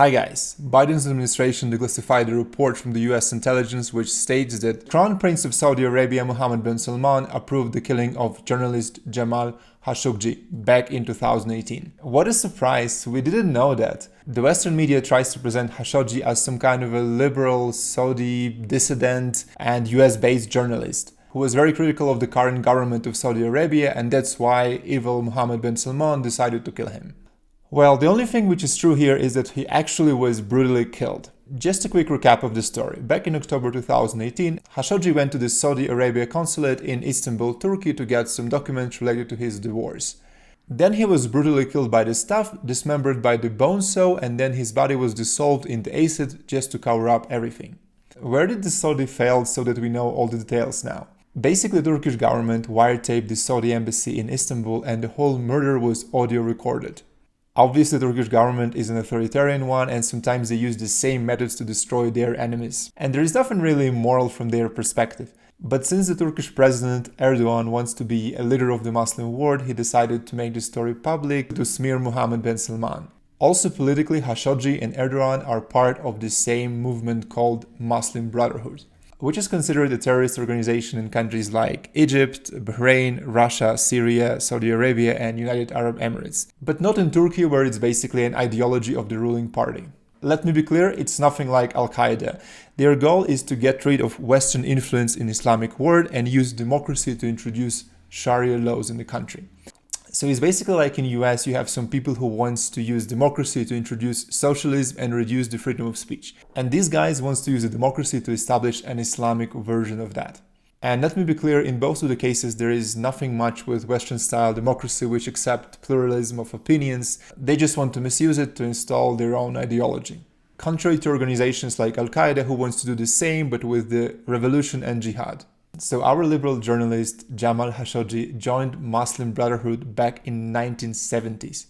Hi guys, Biden's administration declassified a report from the US intelligence which states that Crown Prince of Saudi Arabia Mohammed bin Salman approved the killing of journalist Jamal Khashoggi back in 2018. What a surprise, we didn't know that. The Western media tries to present Khashoggi as some kind of a liberal Saudi dissident and US-based journalist who was very critical of the current government of Saudi Arabia, and that's why evil Mohammed bin Salman decided to kill him. Well, the only thing which is true here is that he actually was brutally killed. Just a quick recap of the story. Back in October 2018, Khashoggi went to the Saudi Arabia consulate in Istanbul, Turkey to get some documents related to his divorce. Then he was brutally killed by the staff, dismembered by the bone saw, and then his body was dissolved in the acid just to cover up everything. Where did the Saudi fail so that we know all the details now? Basically, the Turkish government wiretaped the Saudi embassy in Istanbul and the whole murder was audio recorded. Obviously, the Turkish government is an authoritarian one and sometimes they use the same methods to destroy their enemies. And there is nothing really moral from their perspective. But since the Turkish president Erdogan wants to be a leader of the Muslim world, he decided to make the story public to smear Mohammed bin Salman. Also politically, Khashoggi and Erdogan are part of the same movement called Muslim Brotherhood, which is considered a terrorist organization in countries like Egypt, Bahrain, Russia, Syria, Saudi Arabia, and United Arab Emirates. But not in Turkey, where it's basically an ideology of the ruling party. Let me be clear, it's nothing like Al-Qaeda. Their goal is to get rid of Western influence in Islamic world and use democracy to introduce Sharia laws in the country. So it's basically like in US, you have some people who wants to use democracy to introduce socialism and reduce the freedom of speech. And these guys wants to use the democracy to establish an Islamic version of that. And let me be clear, in both of the cases, there is nothing much with Western-style democracy which accept pluralism of opinions. They just want to misuse it to install their own ideology. Contrary to organizations like Al-Qaeda who wants to do the same but with the revolution and jihad. So our liberal journalist Jamal Khashoggi joined Muslim Brotherhood back in 1970s.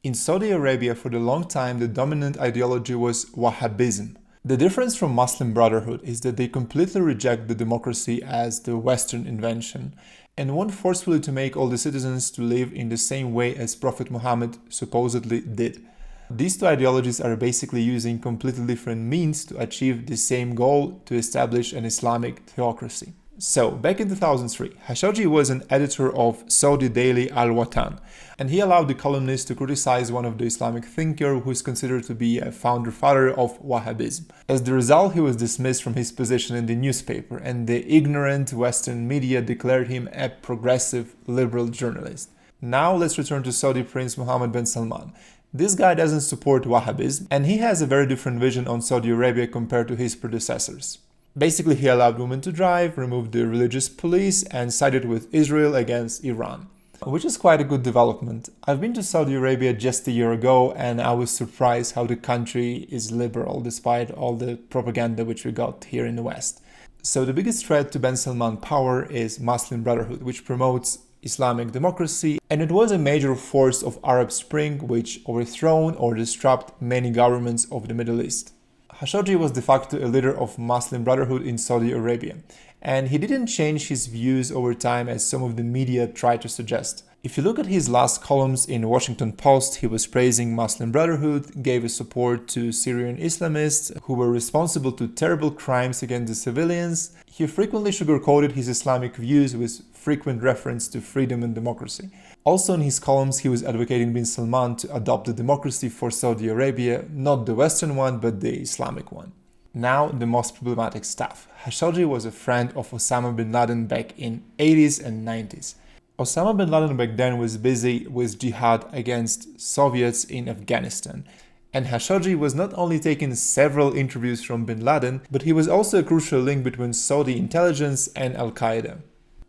In Saudi Arabia for a long time the dominant ideology was Wahhabism. The difference from Muslim Brotherhood is that they completely reject the democracy as the Western invention and want forcefully to make all the citizens to live in the same way as Prophet Muhammad supposedly did. These two ideologies are basically using completely different means to achieve the same goal, to establish an Islamic theocracy. So, back in 2003, Khashoggi was an editor of Saudi daily Al Watan, and he allowed the columnist to criticize one of the Islamic thinkers who is considered to be a founder father of Wahhabism. As the result, he was dismissed from his position in the newspaper, and the ignorant Western media declared him a progressive liberal journalist. Now let's return to Saudi Prince Mohammed bin Salman. This guy doesn't support Wahhabism, and he has a very different vision on Saudi Arabia compared to his predecessors. Basically, he allowed women to drive, removed the religious police, and sided with Israel against Iran, which is quite a good development. I've been to Saudi Arabia just a year ago, and I was surprised how the country is liberal despite all the propaganda which we got here in the West. So the biggest threat to bin Salman's power is Muslim Brotherhood, which promotes Islamic democracy, and it was a major force of Arab Spring which overthrown or disrupted many governments of the Middle East. Khashoggi was de facto a leader of Muslim Brotherhood in Saudi Arabia, and he didn't change his views over time as some of the media tried to suggest. If you look at his last columns in Washington Post, he was praising Muslim Brotherhood, gave his support to Syrian Islamists who were responsible to terrible crimes against the civilians. He frequently sugarcoated his Islamic views with frequent reference to freedom and democracy. Also in his columns, he was advocating bin Salman to adopt the democracy for Saudi Arabia, not the Western one, but the Islamic one. Now, the most problematic stuff. Khashoggi was a friend of Osama bin Laden back in 80s and 90s. Osama bin Laden back then was busy with jihad against Soviets in Afghanistan. And Khashoggi was not only taking several interviews from bin Laden, but he was also a crucial link between Saudi intelligence and Al-Qaeda.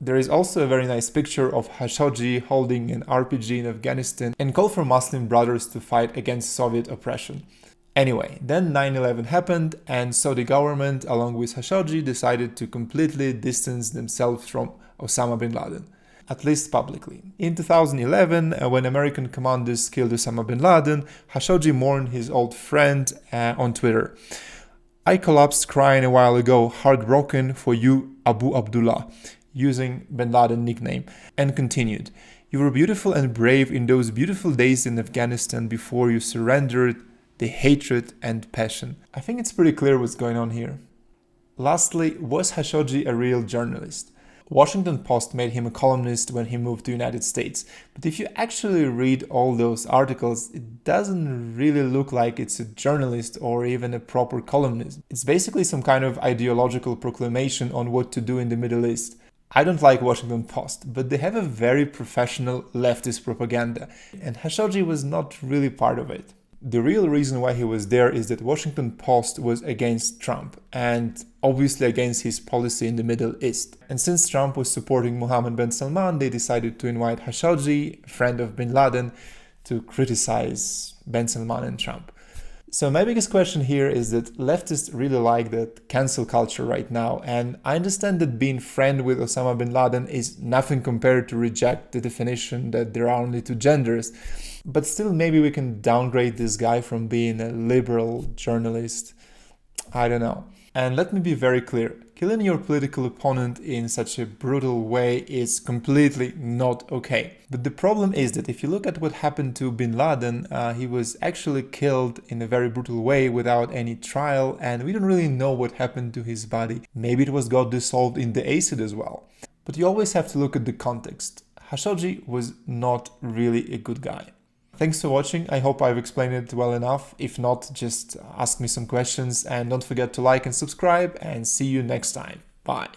There is also a very nice picture of Khashoggi holding an RPG in Afghanistan and called for Muslim brothers to fight against Soviet oppression. Anyway, then 9/11 happened and Saudi government along with Khashoggi decided to completely distance themselves from Osama bin Laden, at least publicly. In 2011, when American commanders killed Osama bin Laden, Khashoggi mourned his old friend on Twitter. "I collapsed crying a while ago, heartbroken for you, Abu Abdullah," using bin Laden nickname, and continued, "You were beautiful and brave in those beautiful days in Afghanistan before you surrendered the hatred and passion. I think it's pretty clear what's going on here. Lastly, was Khashoggi a real journalist? Washington Post made him a columnist when he moved to the United States, but if you actually read all those articles, it doesn't really look like it's a journalist or even a proper columnist. It's basically some kind of ideological proclamation on what to do in the Middle East. I don't like Washington Post, but they have a very professional leftist propaganda, and Khashoggi was not really part of it. The real reason why he was there is that Washington Post was against Trump and obviously against his policy in the Middle East. And since Trump was supporting Mohammed bin Salman, they decided to invite Khashoggi, a friend of bin Laden, to criticize bin Salman and Trump. So my biggest question here is that leftists really like that cancel culture right now, and I understand that being friend with Osama bin Laden is nothing compared to reject the definition that there are only two genders, but still maybe we can downgrade this guy from being a liberal journalist. I don't know. And let me be very clear, killing your political opponent in such a brutal way is completely not okay. But the problem is that if you look at what happened to bin Laden, he was actually killed in a very brutal way without any trial, and we don't really know what happened to his body. Maybe it got dissolved in the acid as well. But you always have to look at the context. Khashoggi was not really a good guy. Thanks for watching. I hope I've explained it well enough. If not, just ask me some questions and don't forget to like and subscribe, and see you next time. Bye.